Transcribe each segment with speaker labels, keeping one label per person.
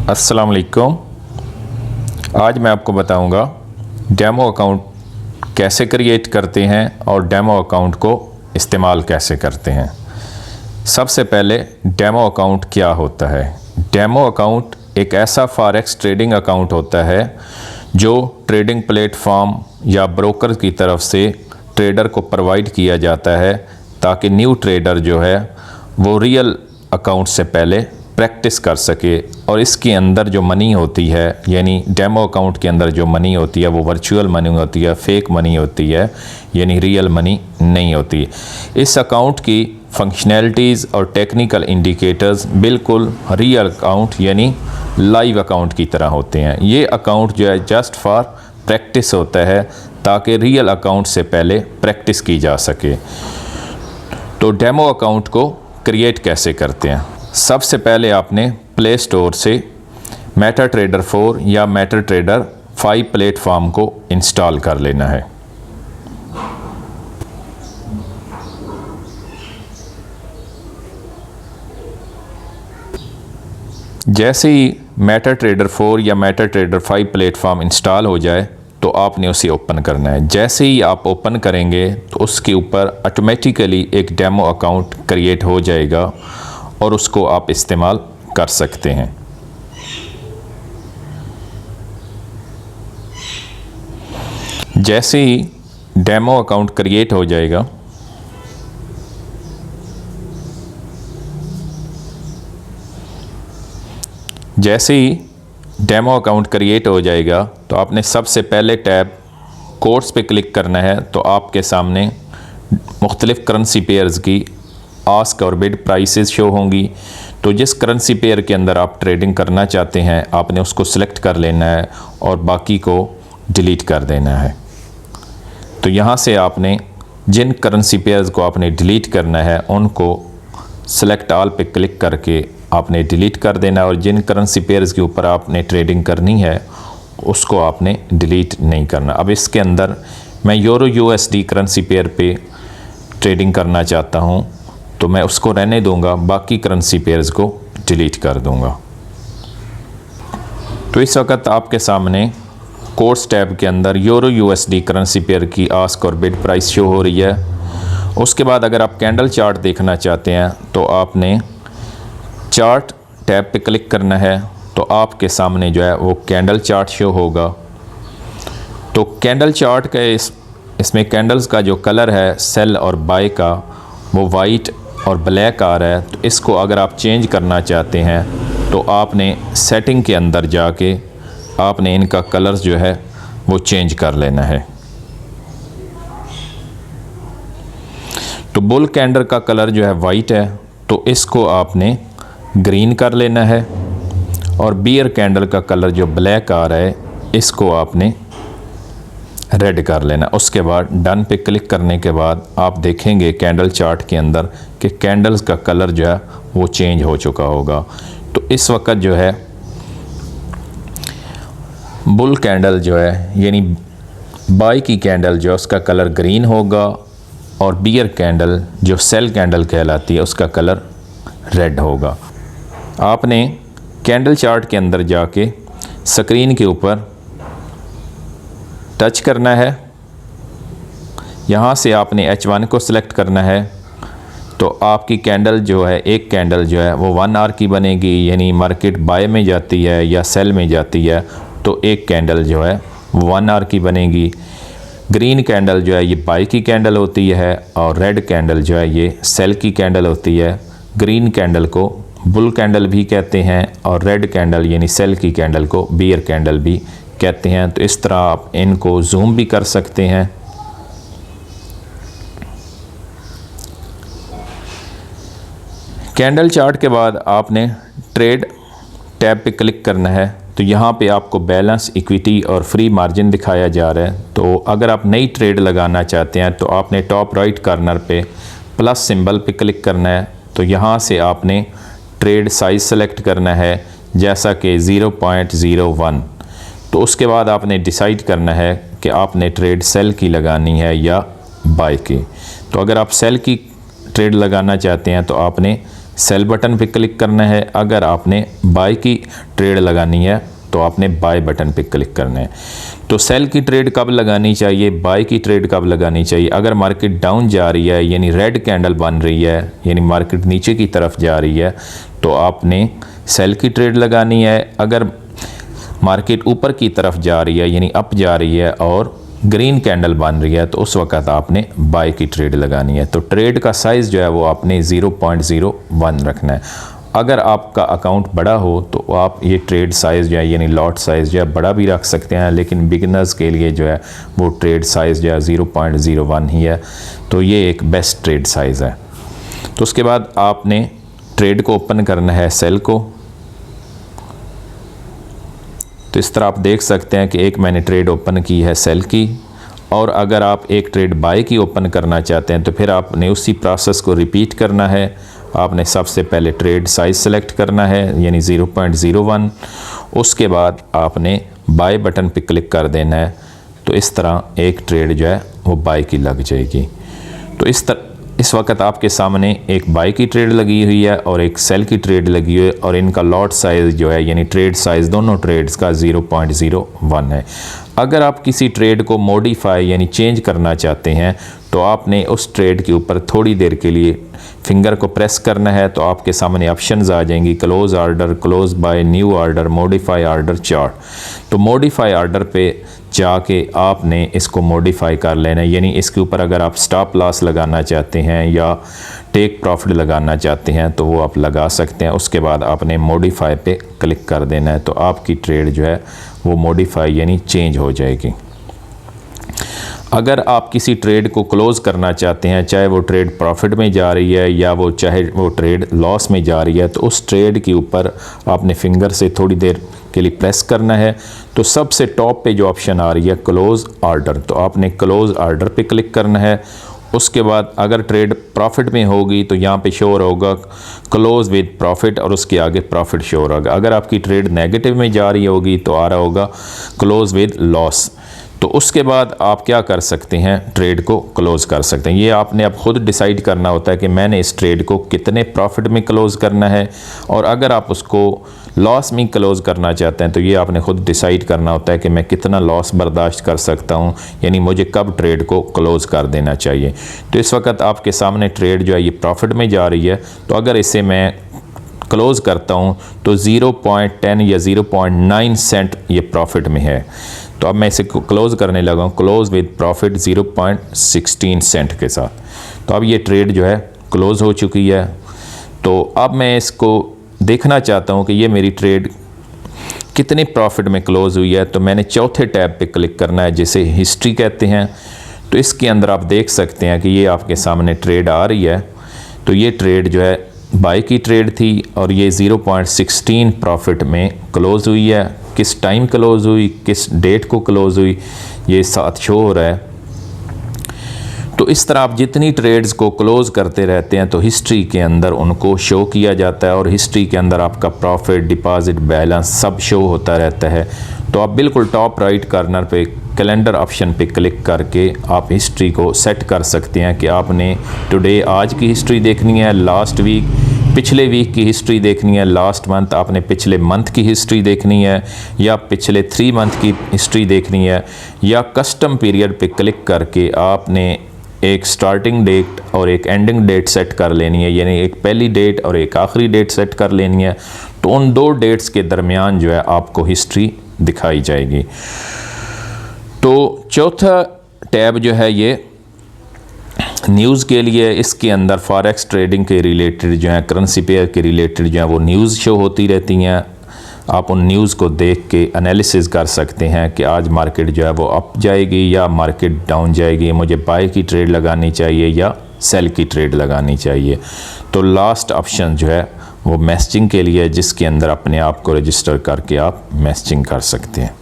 Speaker 1: अस्सलाम वालेकुम। आज मैं आपको बताऊंगा डेमो अकाउंट कैसे क्रिएट करते हैं और डेमो अकाउंट को इस्तेमाल कैसे करते हैं। सबसे पहले डेमो अकाउंट क्या होता है। डेमो अकाउंट एक ऐसा फॉरेक्स ट्रेडिंग अकाउंट होता है जो ट्रेडिंग प्लेटफॉर्म या ब्रोकर की तरफ से ट्रेडर को प्रोवाइड किया जाता है ताकि न्यू ट्रेडर जो है वो रियल अकाउंट से पहले प्रैक्टिस कर सके और इसके अंदर जो मनी होती है, यानी डेमो अकाउंट के अंदर जो मनी होती है वो वर्चुअल मनी होती है, फेक मनी होती है, यानी रियल मनी नहीं होती। इस अकाउंट की फंक्शनैलिटीज़ और टेक्निकल इंडिकेटर्स बिल्कुल रियल अकाउंट यानी लाइव अकाउंट की तरह होते हैं। ये अकाउंट जो है जस्ट फॉर प्रैक्टिस होता है ताकि रियल अकाउंट से पहले प्रैक्टिस की जा सके। तो डेमो अकाउंट को क्रिएट कैसे करते हैं। सबसे पहले आपने प्ले स्टोर से मेटाट्रेडर 4 या मेटाट्रेडर 5 प्लेटफॉर्म को इंस्टॉल कर लेना है। जैसे ही मेटाट्रेडर 4 या मेटाट्रेडर 5 प्लेटफॉर्म इंस्टॉल हो जाए तो आपने उसे ओपन करना है। जैसे ही आप ओपन करेंगे तो उसके ऊपर ऑटोमेटिकली एक डेमो अकाउंट क्रिएट हो जाएगा और उसको आप इस्तेमाल कर सकते हैं। जैसे ही डेमो अकाउंट क्रिएट हो जाएगा तो आपने सबसे पहले टैब कोर्स पे क्लिक करना है। तो आपके सामने मुख्तलिफ करेंसी पेयर्स की आस्क और बिड प्राइसेस शो होंगी। तो जिस करेंसी पेयर के अंदर आप ट्रेडिंग करना चाहते हैं आपने उसको सिलेक्ट कर लेना है और बाकी को डिलीट कर देना है। तो यहाँ से आपने जिन करेंसी पेयर्स को आपने डिलीट करना है उनको सिलेक्ट ऑल पे क्लिक करके आपने डिलीट कर देना है और जिन करेंसी पेयर्स के ऊपर आपने ट्रेडिंग करनी है उसको आपने डिलीट नहीं करना। अब इसके अंदर मैं यूरो USD करेंसी पेयर पे ट्रेडिंग करना चाहता हूँ तो मैं उसको रहने दूंगा, बाकी करेंसी पेयर्स को डिलीट कर दूंगा। तो इस वक्त आपके सामने कोर्स टैब के अंदर यूरो USD करेंसी पेयर की आस्क और बिड प्राइस शो हो रही है। उसके बाद अगर आप कैंडल चार्ट देखना चाहते हैं तो आपने चार्ट टैब पे क्लिक करना है। तो आपके सामने जो है वो कैंडल चार्ट शो होगा। तो कैंडल चार्ट का इसमें कैंडल्स का जो कलर है सेल और बाय का वो वाइट और ब्लैक आ रहा है। तो इसको अगर आप चेंज करना चाहते हैं तो आपने सेटिंग के अंदर जाके आपने इनका कलर्स जो है वो चेंज कर लेना है। तो बुल कैंडल का कलर जो है वाइट है तो इसको आपने ग्रीन कर लेना है और बियर कैंडल का कलर जो ब्लैक आ रहा है इसको आपने रेड कर लेना। उसके बाद डन पे क्लिक करने के बाद आप देखेंगे कैंडल चार्ट के अंदर कि कैंडल्स का कलर जो है वो चेंज हो चुका होगा। तो इस वक्त जो है बुल कैंडल जो है यानी बाय की कैंडल जो है उसका कलर ग्रीन होगा और बियर कैंडल जो सेल कैंडल कहलाती है उसका कलर रेड होगा। आपने कैंडल चार्ट के अंदर जाके स्क्रीन के ऊपर टच करना है। यहाँ से आपने H1 को सिलेक्ट करना है। तो आपकी कैंडल जो है एक कैंडल जो है वो 1 आवर की बनेगी, यानी मार्केट बाय में जाती है या सेल में जाती है तो एक कैंडल जो है 1 आवर की बनेगी। ग्रीन कैंडल जो है ये बाय की कैंडल होती है और रेड कैंडल जो है ये सेल की कैंडल होती है। ग्रीन कैंडल को बुल कैंडल भी कहते हैं और रेड कैंडल यानी सेल की कैंडल को बियर कैंडल भी कहते हैं। तो इस तरह आप इनको जूम भी कर सकते हैं। कैंडल चार्ट के बाद आपने ट्रेड टैब पे क्लिक करना है। तो यहाँ पे आपको बैलेंस, इक्विटी और फ्री मार्जिन दिखाया जा रहा है। तो अगर आप नई ट्रेड लगाना चाहते हैं तो आपने टॉप राइट कॉर्नर पे प्लस सिंबल पे क्लिक करना है। तो यहाँ से आपने ट्रेड साइज सेलेक्ट करना है जैसा कि 0.01। तो उसके बाद आपने डिसाइड करना है कि आपने ट्रेड सेल की लगानी है या बाय की। तो अगर आप सेल की ट्रेड लगाना चाहते हैं तो आपने सेल बटन पे क्लिक करना है। अगर आपने बाय की ट्रेड लगानी है तो आपने बाय बटन पे क्लिक करना है। तो सेल की ट्रेड कब लगानी चाहिए, बाय की ट्रेड कब लगानी चाहिए? अगर मार्केट डाउन जा रही है यानी रेड कैंडल बन रही है यानी मार्केट नीचे की तरफ जा रही है तो आपने सेल की ट्रेड लगानी है। अगर मार्केट ऊपर की तरफ जा रही है यानी अप जा रही है और ग्रीन कैंडल बन रही है तो उस वक्त आपने बाय की ट्रेड लगानी है। तो ट्रेड का साइज़ जो है वो आपने 0.01 रखना है। अगर आपका अकाउंट बड़ा हो तो आप ये ट्रेड साइज़ जो है यानी लॉट साइज़ जो है बड़ा भी रख सकते हैं, लेकिन बिगिनर्स के लिए जो है वो ट्रेड साइज़ जो है 0.01 ही है। तो ये एक बेस्ट ट्रेड साइज़ है। तो उसके बाद आपने ट्रेड को ओपन करना है सेल को। तो इस तरह आप देख सकते हैं कि एक मैंने ट्रेड ओपन की है सेल की, और अगर आप एक ट्रेड बाय की ओपन करना चाहते हैं तो फिर आपने उसी प्रोसेस को रिपीट करना है। आपने सबसे पहले ट्रेड साइज़ सेलेक्ट करना है यानी 0.01, उसके बाद आपने बाय बटन पे क्लिक कर देना है। तो इस तरह एक ट्रेड जो है वो बाय की लग जाएगी। तो इस वक्त आपके सामने एक बाय की ट्रेड लगी हुई है और एक सेल की ट्रेड लगी हुई है, और इनका लॉट साइज़ जो है यानी ट्रेड साइज़ दोनों ट्रेड्स का 0.01 है। अगर आप किसी ट्रेड को मॉडिफाई यानी चेंज करना चाहते हैं तो आपने उस ट्रेड के ऊपर थोड़ी देर के लिए फिंगर को प्रेस करना है। तो आपके सामने ऑप्शंस आ जाएंगी, close order, close by, new order, modify order, chart. तो मॉडिफाई ऑर्डर पे जाके आपने इसको मॉडिफाई कर लेना है, यानी इसके ऊपर अगर आप स्टॉप लॉस लगाना चाहते हैं या टेक प्रॉफिट लगाना चाहते हैं तो वो आप लगा सकते हैं। उसके बाद आपने मॉडिफाई पे क्लिक कर देना है तो आपकी ट्रेड जो है वो मॉडिफाई यानी चेंज हो जाएगी। अगर आप किसी ट्रेड को क्लोज़ करना चाहते हैं, चाहे वो ट्रेड प्रॉफिट में जा रही है या चाहे वो ट्रेड लॉस में जा रही है, तो उस ट्रेड के ऊपर आपने फिंगर से थोड़ी देर के लिए प्रेस करना है। तो सबसे टॉप पे जो ऑप्शन आ रही है क्लोज़ ऑर्डर, तो आपने क्लोज़ ऑर्डर पे क्लिक करना है। उसके बाद अगर ट्रेड प्रॉफिट में होगी तो यहाँ पे शो होगा क्लोज़ विद प्रॉफिट और उसके आगे प्रॉफिट शो होगा। अगर आपकी ट्रेड नेगेटिव में जा रही होगी तो आ रहा होगा क्लोज़ विद लॉस। तो उसके बाद आप क्या कर सकते हैं, ट्रेड को क्लोज़ कर सकते हैं। ये आपने अब खुद डिसाइड करना होता है कि मैंने इस ट्रेड को कितने प्रॉफिट में क्लोज़ करना है, और अगर आप उसको लॉस में क्लोज़ करना चाहते हैं तो ये आपने खुद डिसाइड करना होता है कि मैं कितना लॉस बर्दाश्त कर सकता हूँ, यानी मुझे कब ट्रेड को क्लोज़ कर देना चाहिए। तो इस वक्त आपके सामने ट्रेड जो है ये प्रॉफिट में जा रही है, तो अगर इसे मैं क्लोज़ करता हूँ तो 0.10 या 0.9 सेंट ये प्रॉफिट में है। तो अब मैं इसे क्लोज़ करने लगा हूँ, क्लोज़ विद प्रॉफिट 0.16 सेंट के साथ। तो अब ये ट्रेड जो है क्लोज़ हो चुकी है। तो अब मैं इसको देखना चाहता हूँ कि ये मेरी ट्रेड कितने प्रॉफिट में क्लोज़ हुई है। तो मैंने चौथे टैब पे क्लिक करना है जिसे हिस्ट्री कहते हैं। तो इसके अंदर आप देख सकते हैं कि ये आपके सामने ट्रेड आ रही है। तो ये ट्रेड जो है बाय की ट्रेड थी और ये 0.16 प्रॉफिट में क्लोज़ हुई है। किस टाइम क्लोज़ हुई, किस डेट को क्लोज़ हुई, ये साथ शो हो रहा है। तो इस तरह आप जितनी ट्रेड्स को क्लोज़ करते रहते हैं तो हिस्ट्री के अंदर उनको शो किया जाता है, और हिस्ट्री के अंदर आपका प्रॉफिट, डिपॉजिट, बैलेंस सब शो होता रहता है। तो आप बिल्कुल टॉप राइट कॉर्नर पे कैलेंडर ऑप्शन पे क्लिक करके आप हिस्ट्री को सेट कर सकते हैं कि आपने टुडे आज की हिस्ट्री देखनी है, लास्ट वीक पिछले वीक की हिस्ट्री देखनी है, लास्ट मंथ आपने पिछले मंथ की हिस्ट्री देखनी है, या पिछले 3 मंथ की हिस्ट्री देखनी है, या कस्टम पीरियड पे क्लिक करके आपने एक स्टार्टिंग डेट और एक एंडिंग डेट सेट कर लेनी है, यानी एक पहली डेट और एक आखिरी डेट सेट कर लेनी है। तो उन 2 डेट्स के दरमियान जो है आपको हिस्ट्री दिखाई जाएगी। तो चौथा टैब जो है ये न्यूज़ के लिए, इसके अंदर फॉरेक्स ट्रेडिंग के रिलेटेड जो है, करेंसी पेयर के रिलेटेड जो है वो न्यूज़ शो होती रहती हैं। आप उन न्यूज़ को देख के एनालिसिस कर सकते हैं कि आज मार्केट जो है वो अप जाएगी या मार्केट डाउन जाएगी, मुझे बाय की ट्रेड लगानी चाहिए या सेल की ट्रेड लगानी चाहिए। तो लास्ट ऑप्शन जो है वो मैसेजिंग के लिए, जिसके अंदर अपने आप को रजिस्टर करके आप मैसेजिंग कर सकते हैं।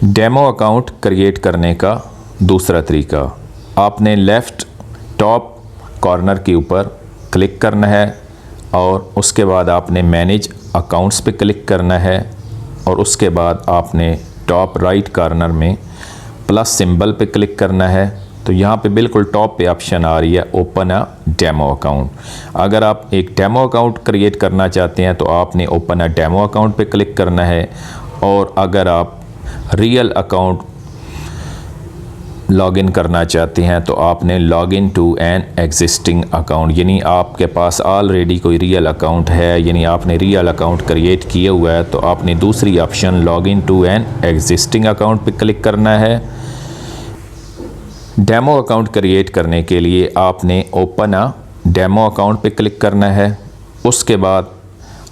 Speaker 1: डेमो अकाउंट क्रिएट करने का दूसरा तरीका, आपने लेफ़्ट टॉप कॉर्नर के ऊपर क्लिक करना है और उसके बाद आपने मैनेज अकाउंट्स पे क्लिक करना है, और उसके बाद आपने टॉप राइट कॉर्नर में प्लस सिंबल पे क्लिक करना है। तो यहाँ पे बिल्कुल टॉप पे ऑप्शन आ रही है ओपन अ डेमो अकाउंट। अगर आप एक डेमो अकाउंट क्रिएट करना चाहते हैं तो आपने ओपन अ डेमो अकाउंट पे क्लिक करना है, और अगर आप रियल अकाउंट लॉगिन करना चाहते हैं तो आपने login to an existing account, यानी आपके पास ऑलरेडी कोई रियल अकाउंट है, यानी आपने रियल अकाउंट क्रिएट किया हुआ है, तो आपने दूसरी option login to an existing account पे क्लिक करना है। डेमो अकाउंट क्रिएट करने के लिए आपने ओपन अ डेमो अकाउंट पे क्लिक करना है। उसके बाद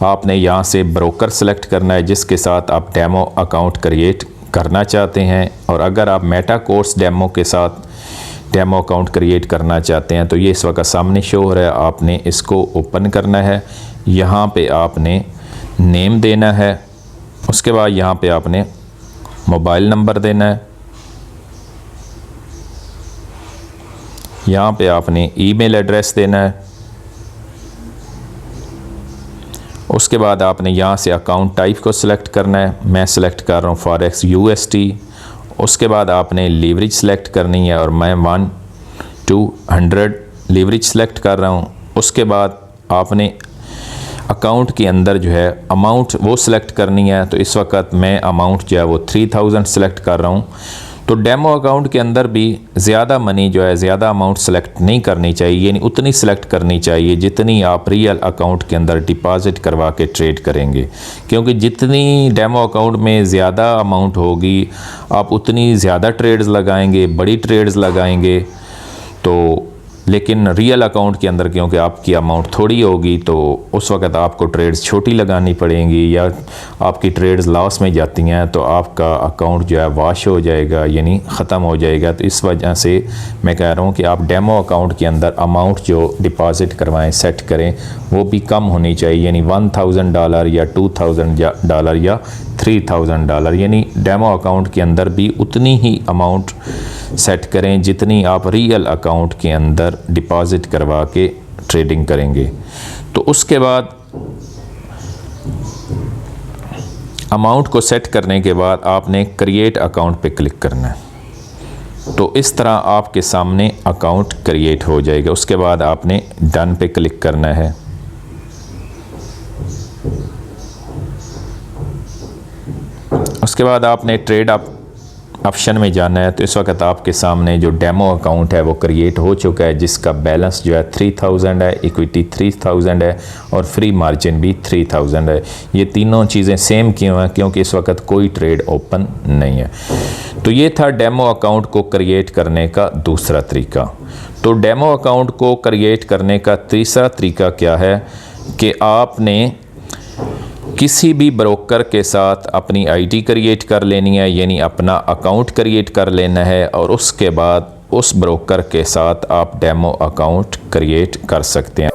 Speaker 1: आपने यहाँ से ब्रोकर सेलेक्ट करना है जिसके साथ आप डेमो अकाउंट क्रिएट करना चाहते हैं, और अगर आप मेटा कोर्स डेमो के साथ डेमो अकाउंट क्रिएट करना चाहते हैं तो ये इस वक्त सामने शो हो रहा है, आपने इसको ओपन करना है। यहाँ पे आपने नेम देना है, उसके बाद यहाँ पे आपने मोबाइल नंबर देना है, यहाँ पे आपने ईमेल एड्रेस देना है, उसके बाद आपने यहाँ से अकाउंट टाइप को सिलेक्ट करना है। मैं सिलेक्ट कर रहा हूँ फॉरेक्स USD। उसके बाद आपने लीवरेज सेलेक्ट करनी है और मैं 1 to 100 लीवरेज सेलेक्ट कर रहा हूँ। उसके बाद आपने अकाउंट के अंदर जो है अमाउंट वो सिलेक्ट करनी है, तो इस वक्त मैं अमाउंट जो है वो 3000 सेलेक्ट कर रहा हूँ। तो डेमो अकाउंट के अंदर भी ज़्यादा मनी जो है, ज़्यादा अमाउंट सेलेक्ट नहीं करनी चाहिए, यानी उतनी सेलेक्ट करनी चाहिए जितनी आप रियल अकाउंट के अंदर डिपॉजिट करवा के ट्रेड करेंगे, क्योंकि जितनी डेमो अकाउंट में ज़्यादा अमाउंट होगी आप उतनी ज़्यादा ट्रेड्स लगाएंगे, बड़ी ट्रेड्स लगाएंगे। तो लेकिन रियल अकाउंट के अंदर क्योंकि आपकी अमाउंट थोड़ी होगी तो उस वक्त आपको ट्रेड्स छोटी लगानी पड़ेंगी, या आपकी ट्रेड्स लॉस में जाती हैं तो आपका अकाउंट जो है वॉश हो जाएगा, यानी ख़त्म हो जाएगा। तो इस वजह से मैं कह रहा हूँ कि आप डेमो अकाउंट के अंदर अमाउंट जो डिपॉजिट करवाएं, सेट करें, वो भी कम होनी चाहिए, यानी $1000 या $2000 या $3000, यानी डेमो अकाउंट के अंदर भी उतनी ही अमाउंट सेट करें जितनी आप रियल अकाउंट के अंदर डिपॉजिट करवा के ट्रेडिंग करेंगे। तो उसके बाद अमाउंट को सेट करने के बाद आपने क्रिएट अकाउंट पे क्लिक करना है। तो इस तरह आपके सामने अकाउंट क्रिएट हो जाएगा। उसके बाद आपने डन पे क्लिक करना है। उसके बाद आपने ट्रेड ऑप्शन में जाना है। तो इस वक्त आपके सामने जो डेमो अकाउंट है वो क्रिएट हो चुका है, जिसका बैलेंस जो है 3000 है, इक्विटी 3000 है और फ्री मार्जिन भी 3000 है। ये तीनों चीज़ें सेम क्यों हैं? क्योंकि इस वक्त कोई ट्रेड ओपन नहीं है। तो ये था डेमो अकाउंट को क्रिएट करने का दूसरा तरीका। तो डेमो अकाउंट को क्रिएट करने का तीसरा तरीका क्या है कि आपने किसी भी ब्रोकर के साथ अपनी आईडी क्रिएट कर लेनी है, यानी अपना अकाउंट क्रिएट कर लेना है, और उसके बाद उस ब्रोकर के साथ आप डेमो अकाउंट क्रिएट कर सकते हैं।